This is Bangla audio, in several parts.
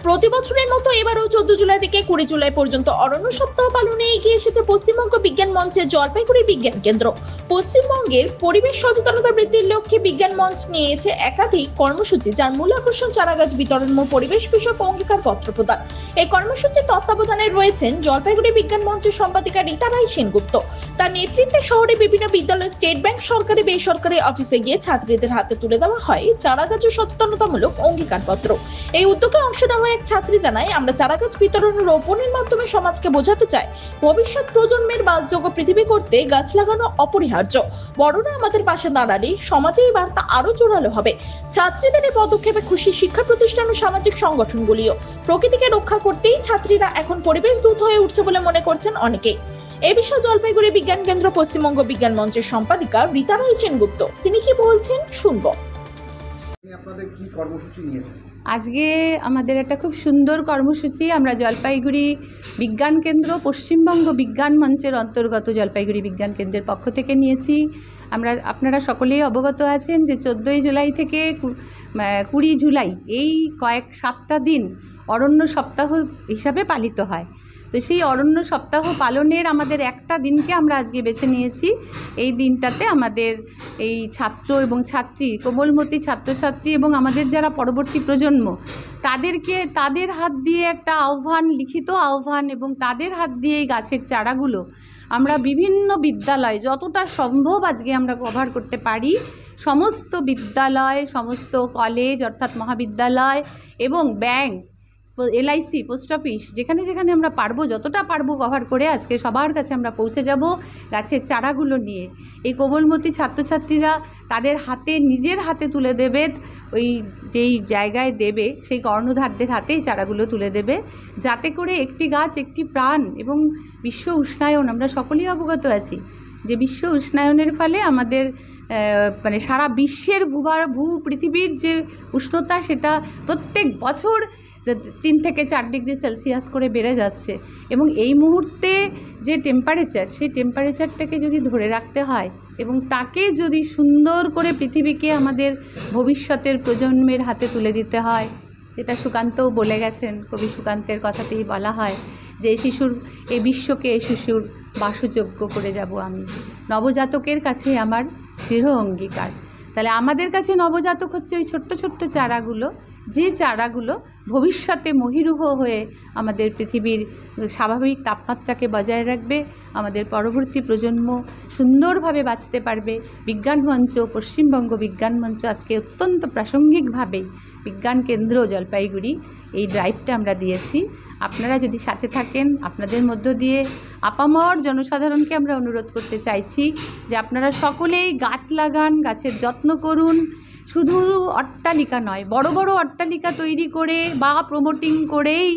প্রতি বছরের মতো এবারও 14 জুলাই থেকে 20 জুলাই পর্যন্ত অরণ্য সপ্তাহ পালনে এগিয়ে এসেছে পশ্চিমবঙ্গ বিজ্ঞান মঞ্চের জলপাইগুড়ি বিজ্ঞান কেন্দ্র। পশ্চিমবঙ্গের পরিবেশ সচেতনতা বৃদ্ধির লক্ষ্যে বিজ্ঞান মঞ্চ নিয়েছে একাধিক কর্মসূচি, যার মূল আকর্ষণ চারাগাছ বিতরণ ও পরিবেশ বিষয়ক অঙ্গীকারপত্র প্রদান। এই কর্মসূচির তত্ত্বাবধানে রয়েছেন জলপাইগুড়ি বিজ্ঞান মঞ্চের সম্পাদিকা রীতা রায় সেনগুপ্ত। তার নেতৃত্বে শহরে বিভিন্ন বিদ্যালয়, স্টেট ব্যাংক, সরকারি বেসরকারি অফিসে গিয়ে ছাত্রীদের হাতে তুলে দেওয়া হয় চারাগাছ সচেতনতামূলক অঙ্গীকারপত্র। এই উদ্যোগে অংশ নেওয়া এক ছাত্রী জানায়, আমরা চারাগাছ বিতরণ ও রোপণের মাধ্যমে সমাজকে বোঝাতে চাই ভবিষ্যৎ প্রজন্মের বাসযোগ্য পৃথিবী করতে গাছ লাগানো অপরিহার্য। বড়রা আমাদের পাশে দাঁড়ালে সমাজে এই বার্তা আরো জোরালো হবে। ছাত্রীদের এই পদক্ষেপে খুশি শিক্ষা প্রতিষ্ঠান ও সামাজিক সংগঠনগুলিও। প্রকৃতিকে রক্ষা করতেই ছাত্রীরা এখন পরিবেশ দূত হয়ে উঠছে বলে মনে করছেন অনেকেই। এই বিষয়ে জলপাইগুড়ি বিজ্ঞান কেন্দ্র পশ্চিমবঙ্গ বিজ্ঞান মঞ্চের সম্পাদিকা রীতা রায় সেনগুপ্ত তিনি কি বলছেন শুনবো। আপনাদের কি কর্মসূচি নিয়েছেন? আজকে আমাদের একটা খুব সুন্দর কর্মসূচি আমরা জলপাইগুড়ি বিজ্ঞান কেন্দ্র পশ্চিমবঙ্গ বিজ্ঞান মঞ্চের অন্তর্গত জলপাইগুড়ি বিজ্ঞান কেন্দ্রের পক্ষ থেকে নিয়েছি। আপনারা সকলেই অবগত আছেন যে 14 জুলাই থেকে 20 জুলাই এই কয়েক সপ্তাহ দিন অরণ্য সপ্তাহ হিসাবে পালিত হয়। তো সেই অরণ্য সপ্তাহ পালনের আমাদের একটা দিনকে আমরা আজকে বেছে নিয়েছি। এই দিনটাতে আমাদের এই ছাত্র এবং ছাত্রী, কোমলমতি ছাত্রছাত্রী এবং আমাদের যারা পরবর্তী প্রজন্ম, তাদের হাত দিয়ে একটা আহ্বান, লিখিত আহ্বান, এবং তাদের হাত দিয়ে এই গাছের চারাগুলো আমরা বিভিন্ন বিদ্যালয় যতটা সম্ভব আজকে আমরা কভার করতে পারি, সমস্ত বিদ্যালয়, সমস্ত কলেজ অর্থাৎ মহাবিদ্যালয় এবং ব্যাংক, LIC, পোস্ট অফিস, যেখানে যেখানে আমরা পারবো, যতটা পারবো কভার করে আজকে সবার কাছে আমরা পৌঁছে যাব গাছের চারাগুলো নিয়ে। এই কোমলমতি ছাত্রছাত্রীরা তাদের হাতে, নিজের হাতে তুলে দেবে, ওই যেই জায়গায় দেবে সেই কর্ণধারদের হাতেই চারাগুলো তুলে দেবে, যাতে করে একটি গাছ একটি প্রাণ। এবং বিশ্ব উষ্ণায়ন, আমরা সকলেই অবগত আছি যে বিশ্ব উষ্ণায়নের ফলে আমাদের সারা বিশ্বের পৃথিবীর যে উষ্ণতা সেটা প্রত্যেক বছর 3 থেকে 4 ডিগ্রি সেলসিয়াস করে বেড়ে যাচ্ছে। এবং এই মুহূর্তে যে টেম্পারেচার, সেই টেম্পারেচারটাকে যদি ধরে রাখতে হয় এবং তাকে যদি সুন্দর করে পৃথিবীকে আমাদের ভবিষ্যতের প্রজন্মের হাতে তুলে দিতে হয়, যেটা সুকান্তও বলে গেছেন, কবি সুকান্তের কথাতেই বলা হয় যে এই বিশ্বকে শিশুর বাসযোগ্য করে যাব আমি, নবজাতকের কাছে আমার দৃঢ় অঙ্গীকার। তাহলে আমাদের কাছে নবজাতক হচ্ছে ওই ছোট্ট ছোট্ট চারাগুলো, যে চারাগুলো ভবিষ্যতে মহীরুহ হয়ে আমাদের পৃথিবীর স্বাভাবিক তাপমাত্রাকে বজায় রাখবে, আমাদের পরবর্তী প্রজন্ম সুন্দরভাবে বাঁচতে পারবে। বিজ্ঞান মঞ্চ, পশ্চিমবঙ্গ বিজ্ঞান মঞ্চ আজকে অত্যন্ত প্রাসঙ্গিকভাবেই বিজ্ঞান কেন্দ্র জলপাইগুড়ি এই ড্রাইভটা আমরা দিয়েছি। আপনারা যদি সাথে থাকেন, আপনাদের মধ্য দিয়ে আপামর জনসাধারণকে আমরা অনুরোধ করতে চাইছি যে আপনারা সকলেই গাছ লাগান, গাছের যত্ন করুন। শুধু অট্টালিকা নয়, বড় বড় অট্টালিকা তৈরি করে বা প্রমোটিং করেই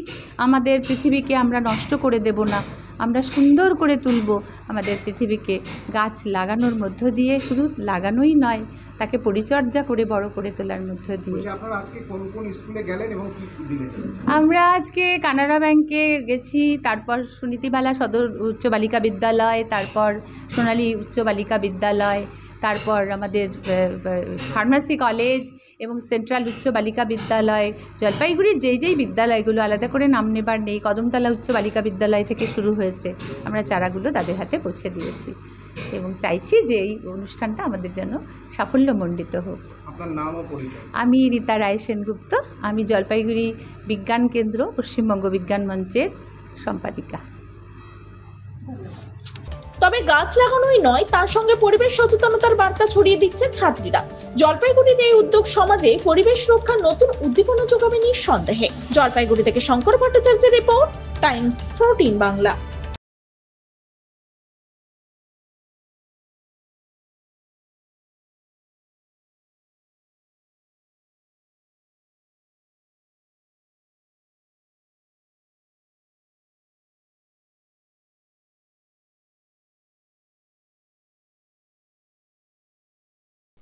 আমাদের পৃথিবীকে আমরা নষ্ট করে দেব না, আমরা সুন্দর করে তুলব আমাদের পৃথিবীকে গাছ লাগানোর মধ্য দিয়ে। শুধু লাগানোই নয়, তাকে পরিচর্যা করে বড় করে তোলার মধ্য দিয়ে। আপনারা আজকে কোন কোন স্কুলে গেলেন এবং কি দিলেন? আমরা আজকে কানাড়া ব্যাংকে গেছি, তারপর সুনীতিবালা সদর উচ্চ বালিকা বিদ্যালয়, তারপর সোনালী উচ্চ বালিকা বিদ্যালয়, তারপর আমাদের ফার্মাসি কলেজ এবং সেন্ট্রাল উচ্চ বালিকা বিদ্যালয়। জলপাইগুড়ির যেই বিদ্যালয়গুলো, আলাদা করে নাম নেবার নেই, কদমতলা উচ্চ বালিকা বিদ্যালয় থেকে শুরু হয়েছে, আমরা চারাগুলো তাদের হাতে পৌঁছে দিয়েছি এবং চাইছি যে এই অনুষ্ঠানটা আমাদের যেন সাফল্যমণ্ডিত হোক। আপনার নাম ও পরিচয়? আমি রীতা রায় সেনগুপ্ত, আমি জলপাইগুড়ি বিজ্ঞান কেন্দ্র পশ্চিমবঙ্গ বিজ্ঞান মঞ্চের সম্পাদিকা। তবে গাছ লাগানোই নয়, তার সঙ্গে পরিবেশ সচেতনতার বার্তা ছড়িয়ে দিচ্ছে ছাত্রীরা। জলপাইগুড়ির এই উদ্যোগ সমাজে পরিবেশ রক্ষার নতুন উদ্দীপনা যোগাবে নিঃসন্দেহে। জলপাইগুড়ি থেকে শঙ্কর ভট্টাচার্যের রিপোর্ট, টাইমস 14 বাংলা।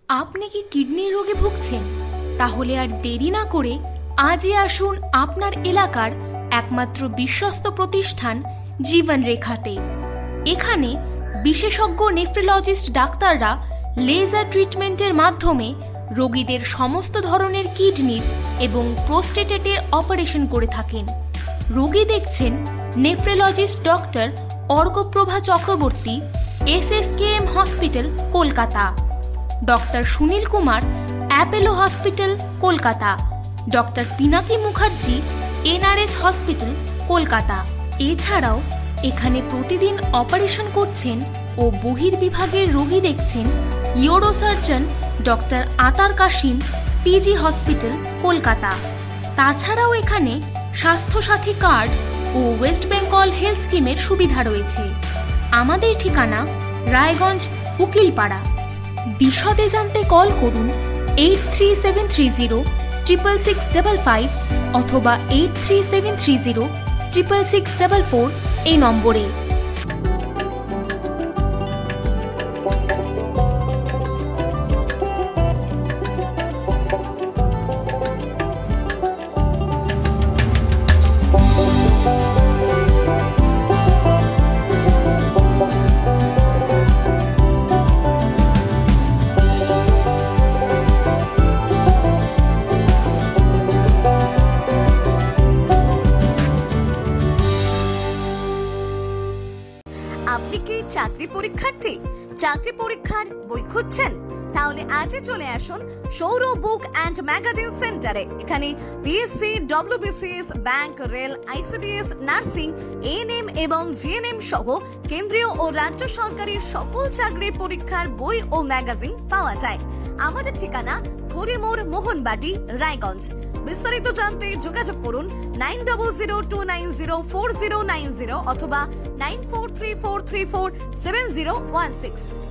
আপনি কি কিডনি রোগে ভুগছেন? তাহলে আর দেরি না করে আজই আসুন আপনার এলাকার একমাত্র বিশ্বস্ত প্রতিষ্ঠান জীবন রেখাতে। এখানে বিশেষজ্ঞ নেফ্রোলজিস্ট ডাক্তাররা লেজার ট্রিটমেন্টের মাধ্যমে রোগীদের সমস্ত ধরনের কিডনির এবং প্রোস্টেটেটের অপারেশন করে থাকেন। রোগী দেখছেন nephrologist doctor Arkaprabha Chakraborty, SSKM hospital, Kolkata. Doctor Sunil Kumar, Apollo hospital, Kolkata. Doctor Pinaki Mukherjee, NRS hospital, Kolkata. এছাড়াও এখানে প্রতিদিন অপারেশন করছেন ও বহির্বিভাগের রোগী দেখছেন ইউরোসার্জন ডক্টর আতার কাশিম, PG হসপিটাল, কলকাতা। তাছাড়াও এখানে স্বাস্থ্যসাথী কার্ড ও ওয়েস্ট বেঙ্গল হেলথ স্কিমের সুবিধা রয়েছে। আমাদের ঠিকানা রায়গঞ্জ, উকিলপাড়া। বিশদে জানতে কল করুন 8373066655 অথবা 8373066644 এই নম্বরে। আপনি কি চাকরি পরীক্ষার্থী? চাকরি পরীক্ষার বই খুঁজছেন? তাহলে আজই চলে আসুন সৌর বুক অ্যান্ড ম্যাগাজিন সেন্টারে। এখানে BSc, WBCS, bank, rail, ICDS, nursing, ANM এবং GNM সহ কেন্দ্রীয় ও রাজ্য সরকারি সকল চাকরির পরীক্ষার বই ও ম্যাগাজিন পাওয়া যায়। আমাদের ঠিকানা খড়িমোড়, মোহনবাটি, রায়গঞ্জ। বিস্তারিত জানতে যোগাযোগ করুন 9002904090 অথবা 9434347016।